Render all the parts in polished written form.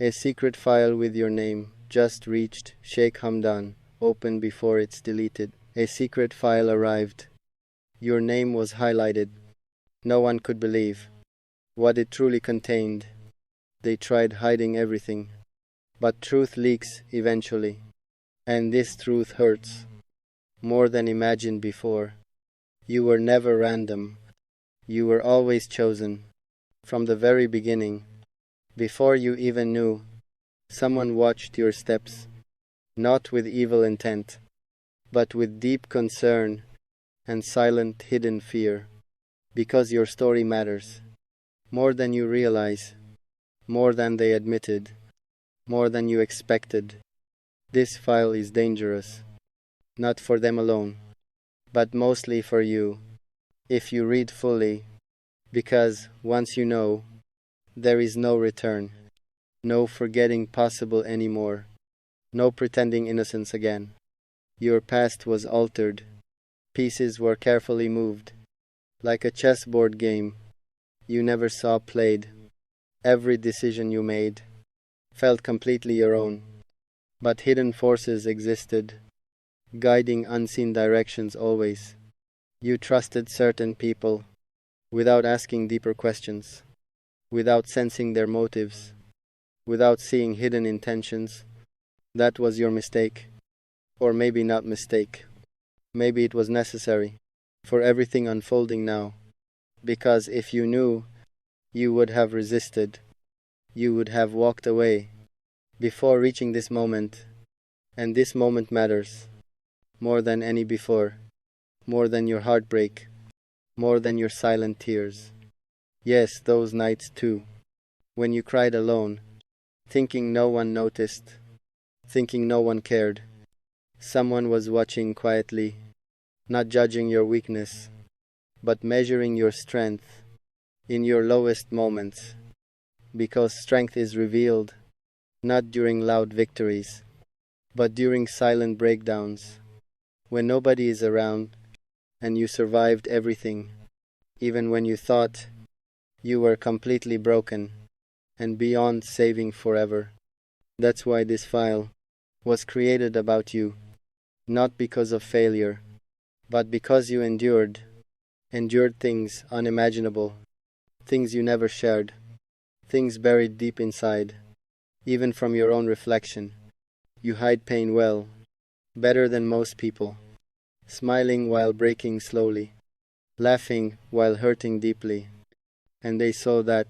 A secret file with your name just reached Sheikh Hamdan. Open before it's deleted. A secret file arrived. Your name was highlighted. No one could believe what it truly contained. They tried hiding everything, but truth leaks eventually. And this truth hurts more than imagined before. You were never random. You were always chosen. From the very beginning, before you even knew, someone watched your steps, not with evil intent, but with deep concern and silent hidden fear. Because your story matters more than you realize, more than they admitted, more than you expected. This file is dangerous, not for them alone, but mostly for you, if you read fully, because once you know, there is no return, no forgetting possible anymore, no pretending innocence again. Your past was altered, pieces were carefully moved, like a chessboard game you never saw played. Every decision you made felt completely your own, but hidden forces existed, guiding unseen directions always. You trusted certain people without asking deeper questions, without sensing their motives, without seeing hidden intentions. That was your mistake. Or maybe not mistake. Maybe it was necessary for everything unfolding now. Because if you knew, you would have resisted. You would have walked away before reaching this moment. And this moment matters more than any before, more than your heartbreak, more than your silent tears. Yes, those nights too, when you cried alone, thinking no one noticed, thinking no one cared. Someone was watching quietly, not judging your weakness, but measuring your strength in your lowest moments. Because strength is revealed not during loud victories, but during silent breakdowns, when nobody is around and you survived everything, even when you thought you were completely broken and beyond saving forever. That's why this file was created about you, not because of failure, but because you endured things unimaginable, things you never shared, things buried deep inside, even from your own reflection. You hide pain well, better than most people, smiling while breaking slowly, laughing while hurting deeply. And they saw that,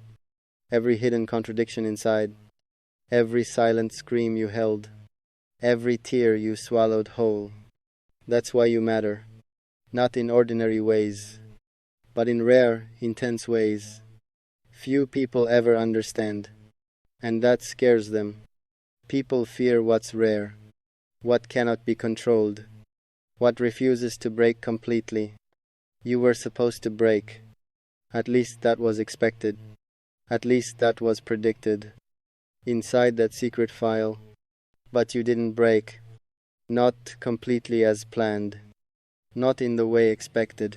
every hidden contradiction inside, every silent scream you held, every tear you swallowed whole. That's why you matter, not in ordinary ways, but in rare, intense ways. Few people ever understand, and that scares them. People fear what's rare, what cannot be controlled, what refuses to break completely. You were supposed to break. At least that was expected. At least that was predicted. Inside that secret file. But you didn't break. Not completely as planned. Not in the way expected.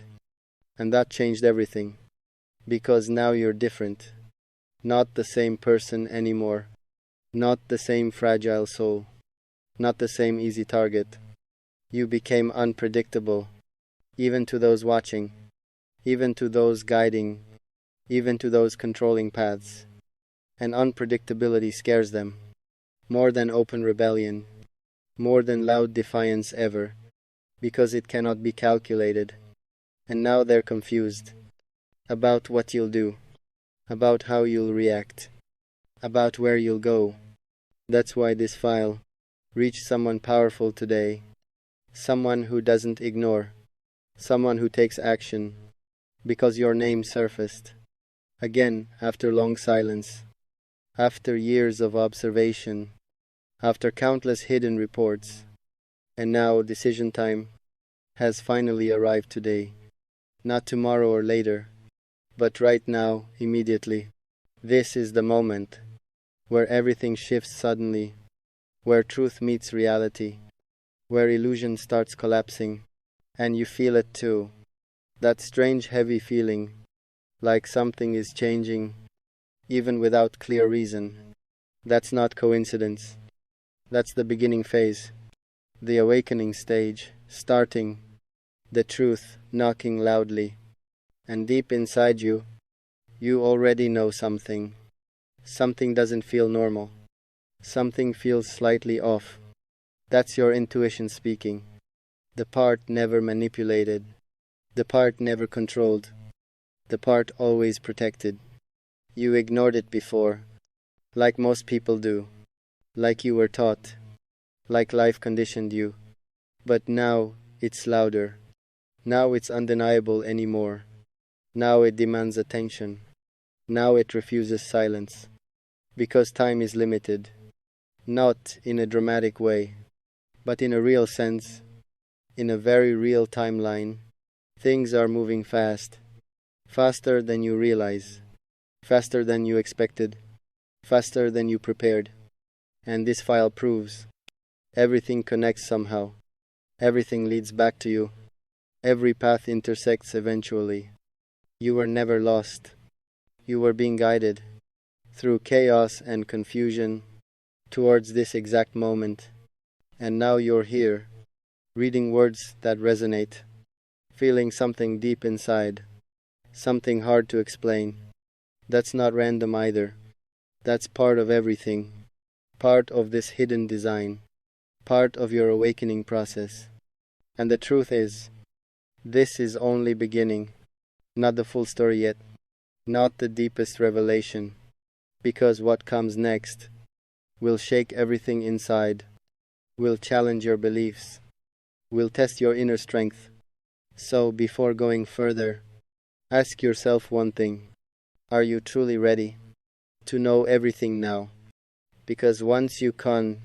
And that changed everything. Because now you're different. Not the same person anymore. Not the same fragile soul. Not the same easy target. You became unpredictable. Even to those watching. Even to those guiding. Even to those controlling paths. And unpredictability scares them. More than open rebellion. More than loud defiance ever. Because it cannot be calculated. And now they're confused. About what you'll do. About how you'll react. About where you'll go. That's why this file reached someone powerful today. Someone who doesn't ignore. Someone who takes action. Because your name surfaced. Again, after long silence. After years of observation. After countless hidden reports. And now decision time has finally arrived today. Not tomorrow or later, but right now, immediately. This is the moment where everything shifts suddenly, where truth meets reality, where illusion starts collapsing, and you feel it too. That strange heavy feeling, like something is changing, even without clear reason. That's not coincidence. That's the beginning phase, the awakening stage, starting, the truth knocking loudly. And deep inside you, you already know something. Something doesn't feel normal. Something feels slightly off. That's your intuition speaking. The part never manipulated. The part never controlled. The part always protected. You ignored it before, like most people do, like you were taught, like life conditioned you. But now it's louder. Now it's undeniable anymore. Now it demands attention. Now it refuses silence. Because time is limited. Not in a dramatic way, but in a real sense, in a very real timeline. Things are moving fast. Faster than you realize. Faster than you expected. Faster than you prepared. And this file proves everything connects somehow. Everything leads back to you. Every path intersects eventually. You were never lost. You were being guided through chaos and confusion towards this exact moment. And now you're here, reading words that resonate, feeling something deep inside, something hard to explain. That's not random either. That's part of everything, part of this hidden design, part of your awakening process. And the truth is, this is only beginning, not the full story yet, not the deepest revelation, because what comes next will shake everything inside, will challenge your beliefs, will test your inner strength. So before going further, ask yourself one thing. Are you truly ready to know everything now? Because once you can